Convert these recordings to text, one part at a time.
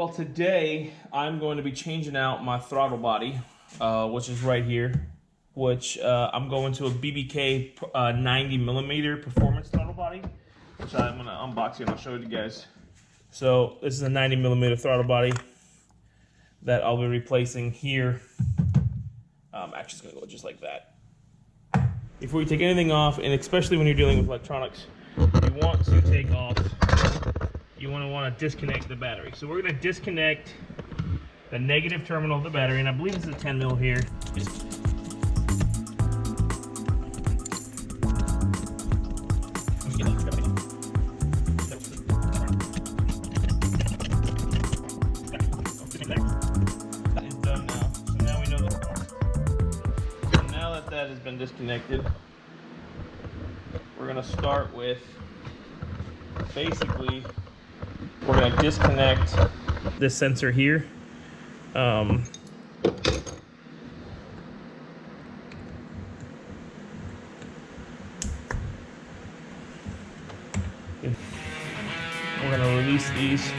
Well, today I'm going to be changing out my throttle body, which is right here, which I'm going to a BBK 90mm performance throttle body, which I'm going to unbox it and I'll show you guys. So this is a 90mm throttle body that I'll be replacing here. Actually, it's going to go just like that. Before you take anything off, and especially when you're dealing with electronics, you want to take off, you want to disconnect the battery. So we're going to disconnect the negative terminal of the battery, and I believe this is a 10 mil here. It's done now. So now we know that. Now that that has been disconnected, we're going to start with basically, we're going to disconnect this sensor here. We're going to release these. I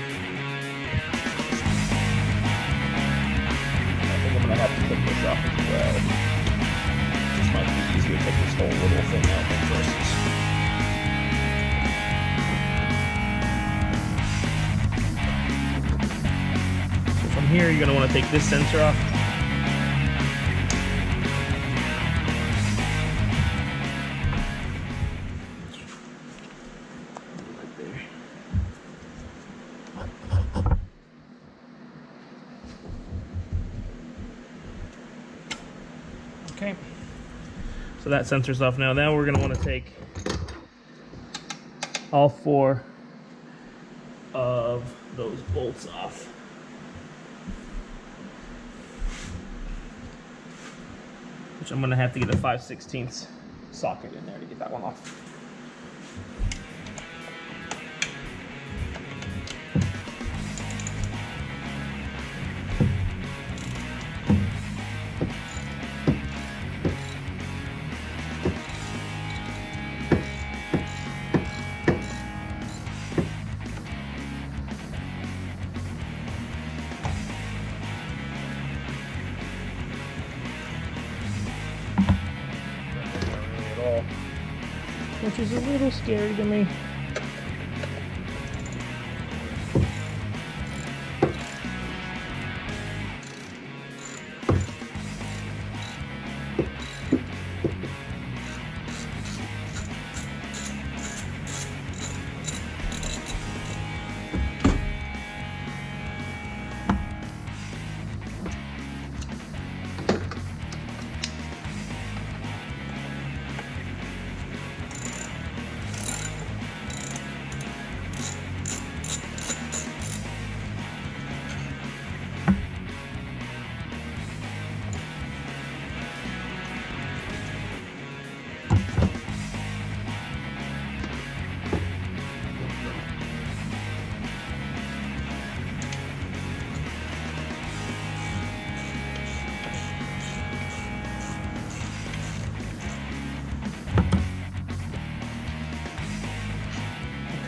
think I'm going to have to take this off as well. This might be easier to take this whole little thing out than versus. From here, you're going to want to take this sensor off. Right there. Okay. So that sensor's off now. Now we're going to want to take all 4 of those bolts off. Which I'm going to have to get a 5/16 socket in there to get that one off. Which is a little scary to me.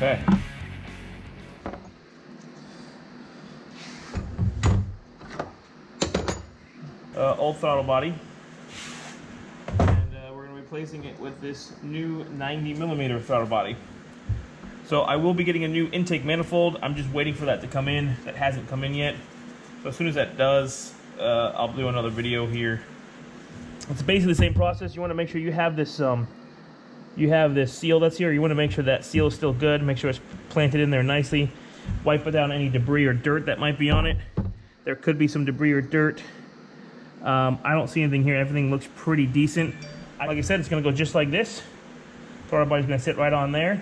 Okay. Old throttle body, and we're going to be replacing it with this new 90mm throttle body. So I will be getting a new intake manifold. I'm just waiting for that to come in. That hasn't come in yet. So as soon as that does, I'll do another video here. It's basically the same process. You want to make sure you have this seal that's here. You want to make sure that seal is still good. Make sure it's planted in there nicely. Wipe it down any debris or dirt that might be on it. There could be some debris or dirt. I don't see anything here. Everything looks pretty decent. Like I said, it's going to go just like this. Throttle body's going to sit right on there.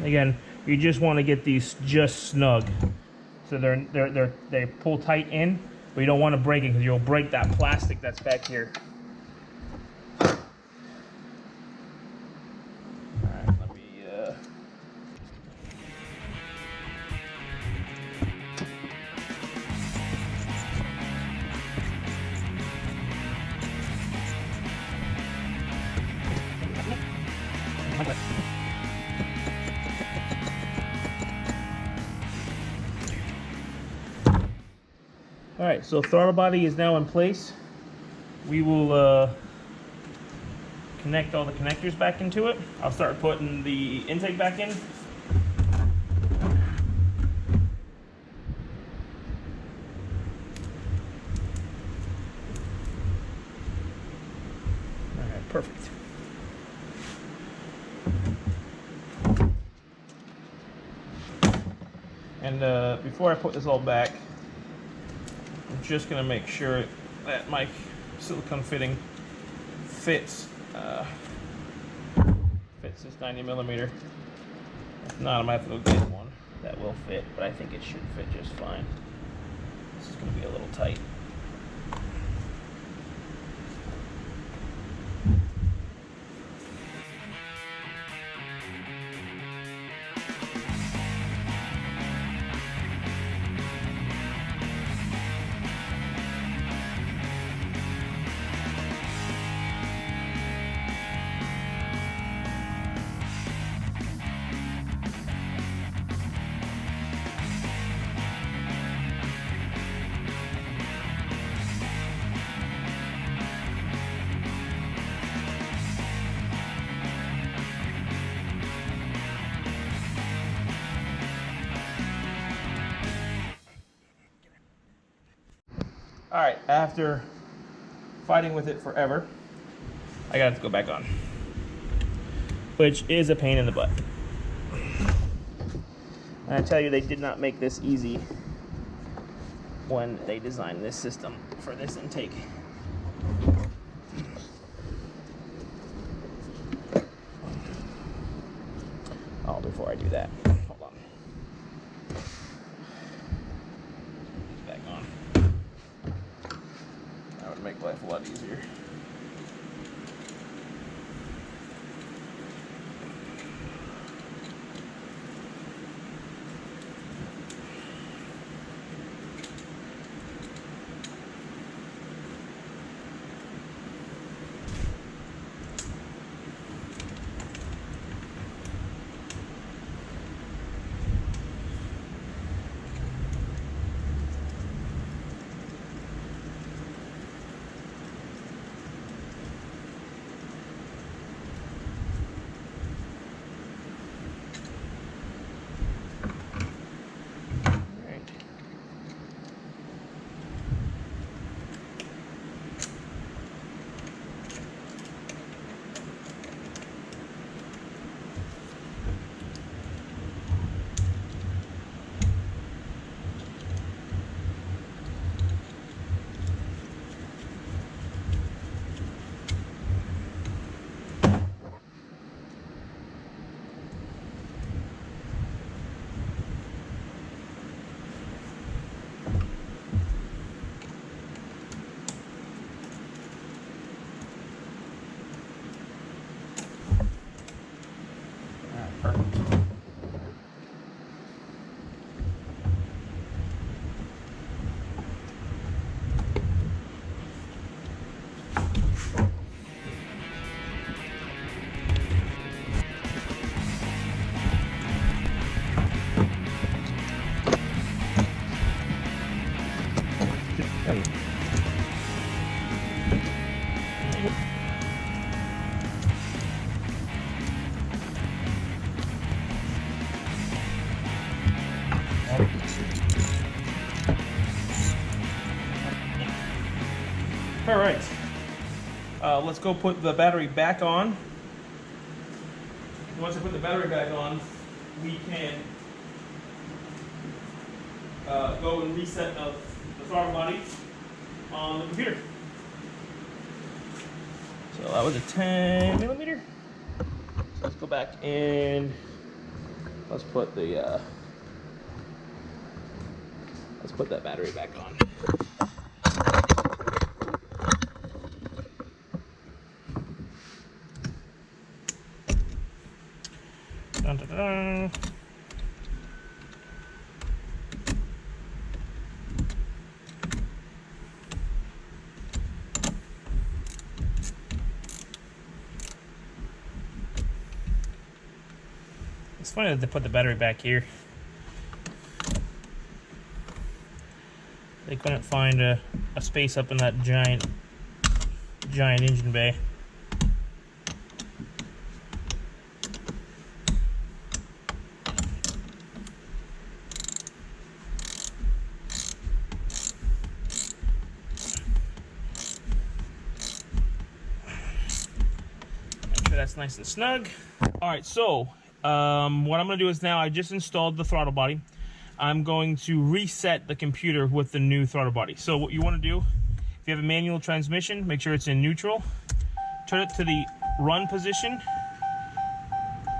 Again, you just want to get these just snug, so they pull tight in. but you don't want to break it because you'll break that plastic that's back here. All right, let me. All right, so throttle body is now in place. We will connect all the connectors back into it. I'll start putting the intake back in. All right, perfect. And before I put this all back, I'm just gonna make sure that my silicone fitting fits this 90mm. If not, I might have to go get one that will fit, but I think it should fit just fine. This is gonna be a little tight. All right, after fighting with it forever, I got it to go back on, which is a pain in the butt. And I tell you, they did not make this easy when they designed this system for this intake. Oh, before I do that, hold on. Back on. That would make life a lot easier. All right, let's go put the battery back on. Once I put the battery back on, we can go and reset the throttle body on the computer. So that was a 10mm. So let's go back and let's put the let's put that battery back on. da. It's funny that they put the battery back here. They couldn't find a space up in that giant engine bay. Make sure that's nice and snug. All right, so what I'm gonna do is now I just installed the throttle body. I'm going to reset the computer with the new throttle body. So what you want to do, if you have a manual transmission, make sure it's in neutral. Turn it to the run position.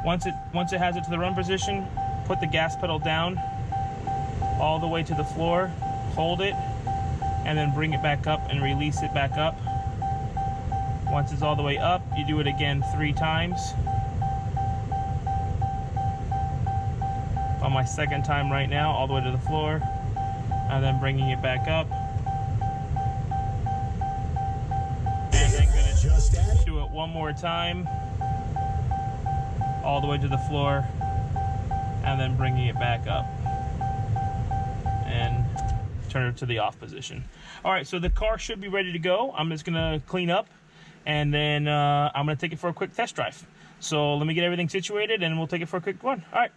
Once it has it to the run position, put the gas pedal down all the way to the floor, hold it, and then bring it back up and release it back up. Once it's all the way up, you do it again 3 times. On my second time right now, all the way to the floor, and then bringing it back up. And then gonna do it one more time, all the way to the floor, and then bringing it back up. And turn it to the off position. All right, so the car should be ready to go. I'm just gonna clean up, and then I'm gonna take it for a quick test drive. So let me get everything situated, and we'll take it for a quick run. All right.